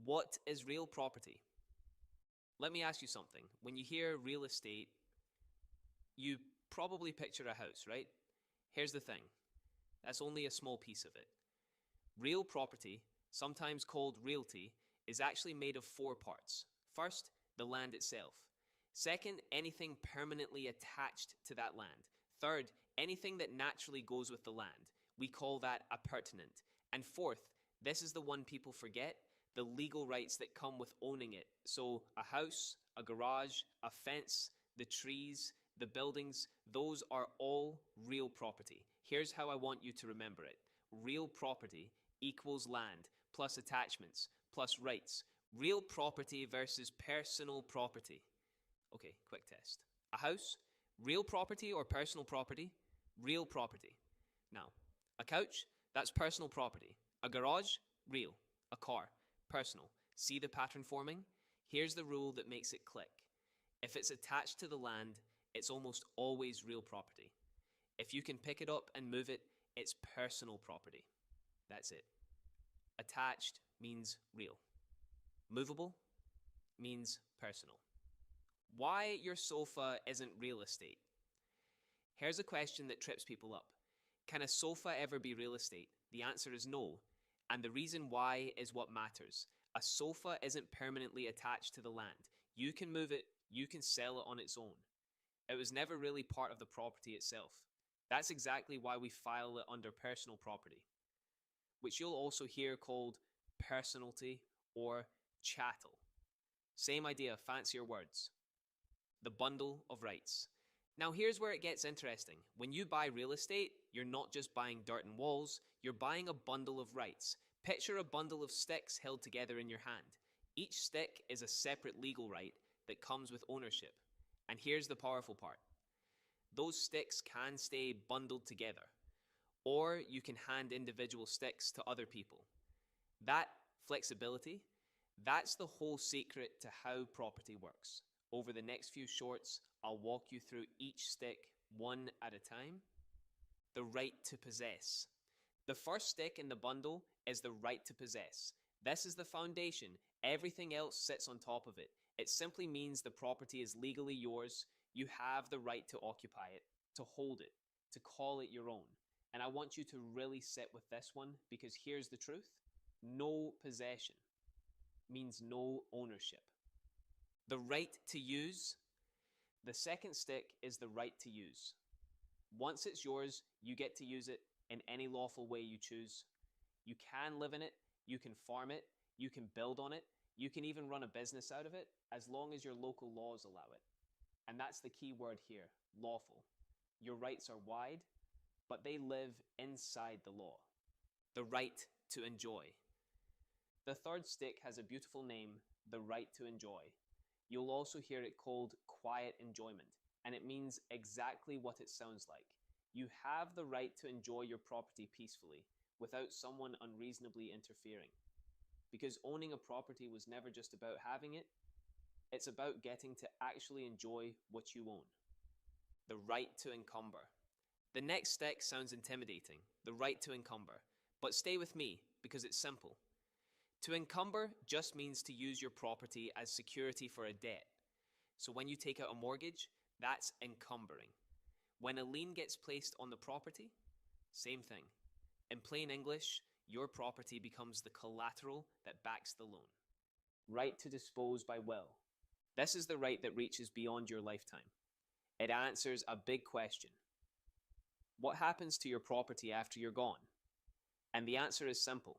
What is real property? Let me ask you something. When you hear real estate, you probably picture a house, right? Here's the thing, that's only a small piece of it. Real property, sometimes called realty, is actually made of four parts. First, the land itself. Second, anything permanently attached to that land. Third, anything that naturally goes with the land. We call that appurtenant. And fourth, this is the one people forget, the legal rights that come with owning it. So a house, a garage, a fence, the trees, the buildings, those are all real property. Here's how I want you to remember it. Real property equals land plus attachments plus rights. Real property versus personal property. Okay, quick test. A house, real property or personal property? Real property. Now, a couch, that's personal property. A garage, real. A car, personal. See the pattern forming? Here's the rule that makes it click. If it's attached to the land, it's almost always real property. If you can pick it up and move it, it's personal property. That's it. Attached means real. Movable means personal. Why your sofa isn't real estate? Here's a question that trips people up. Can a sofa ever be real estate? The answer is no. And the reason why is what matters. A sofa isn't permanently attached to the land. You can move it, you can sell it on its own. It was never really part of the property itself. That's exactly why we file it under personal property, which you'll also hear called personalty or chattel. Same idea, fancier words. The bundle of rights. Now here's where it gets interesting. When you buy real estate, you're not just buying dirt and walls, you're buying a bundle of rights. Picture a bundle of sticks held together in your hand. Each stick is a separate legal right that comes with ownership. And here's the powerful part. Those sticks can stay bundled together, or you can hand individual sticks to other people. That flexibility, that's the whole secret to how property works. Over the next few shorts, I'll walk you through each stick one at a time. The right to possess. The first stick in the bundle is the right to possess. This is the foundation. Everything else sits on top of it. It simply means the property is legally yours. You have the right to occupy it, to hold it, to call it your own. And I want you to really sit with this one, because here's the truth. No possession means no ownership. The right to use. The second stick is the right to use. Once it's yours, you get to use it in any lawful way you choose. You can live in it, you can farm it, you can build on it, you can even run a business out of it, as long as your local laws allow it. And that's the key word here, lawful. Your rights are wide, but they live inside the law. The right to enjoy. The third stick has a beautiful name, the right to enjoy. You'll also hear it called quiet enjoyment, and it means exactly what it sounds like. You have the right to enjoy your property peacefully, without someone unreasonably interfering. Because owning a property was never just about having it, it's about getting to actually enjoy what you own. The right to encumber. The next stick sounds intimidating, the right to encumber. But stay with me, because it's simple. To encumber just means to use your property as security for a debt. So when you take out a mortgage, that's encumbering. When a lien gets placed on the property, same thing. In plain English, your property becomes the collateral that backs the loan. Right to dispose by will. This is the right that reaches beyond your lifetime. It answers a big question. What happens to your property after you're gone? And the answer is simple.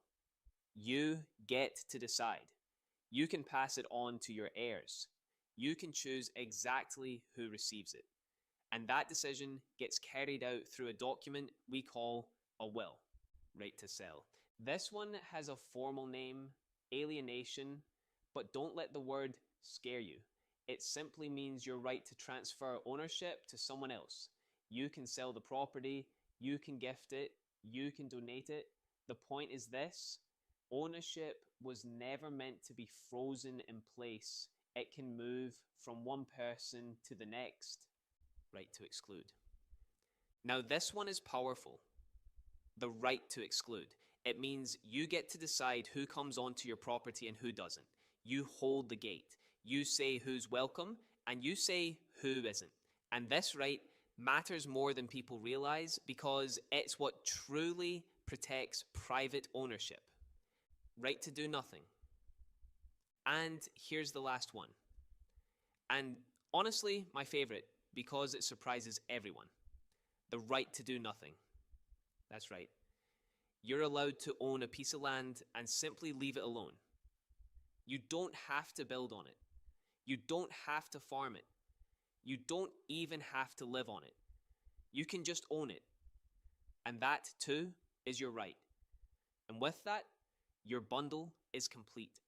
You get to decide. You can pass it on to your heirs. You can choose exactly who receives it. And that decision gets carried out through a document we call a will. Right to sell. This one has a formal name, alienation, but don't let the word scare you. It simply means your right to transfer ownership to someone else. You can sell the property, you can gift it, you can donate it. The point is this: ownership was never meant to be frozen in place. It can move from one person to the next. Right to exclude. Now this one is powerful. The right to exclude. It means you get to decide who comes onto your property and who doesn't. You hold the gate. You say who's welcome and you say who isn't. And this right matters more than people realize because it's what truly protects private ownership. Right to do nothing. And here's the last one. And honestly, my favorite because it surprises everyone. The right to do nothing. That's right. You're allowed to own a piece of land and simply leave it alone. You don't have to build on it. You don't have to farm it. You don't even have to live on it. You can just own it. And that, too, is your right. And with that, your bundle is complete.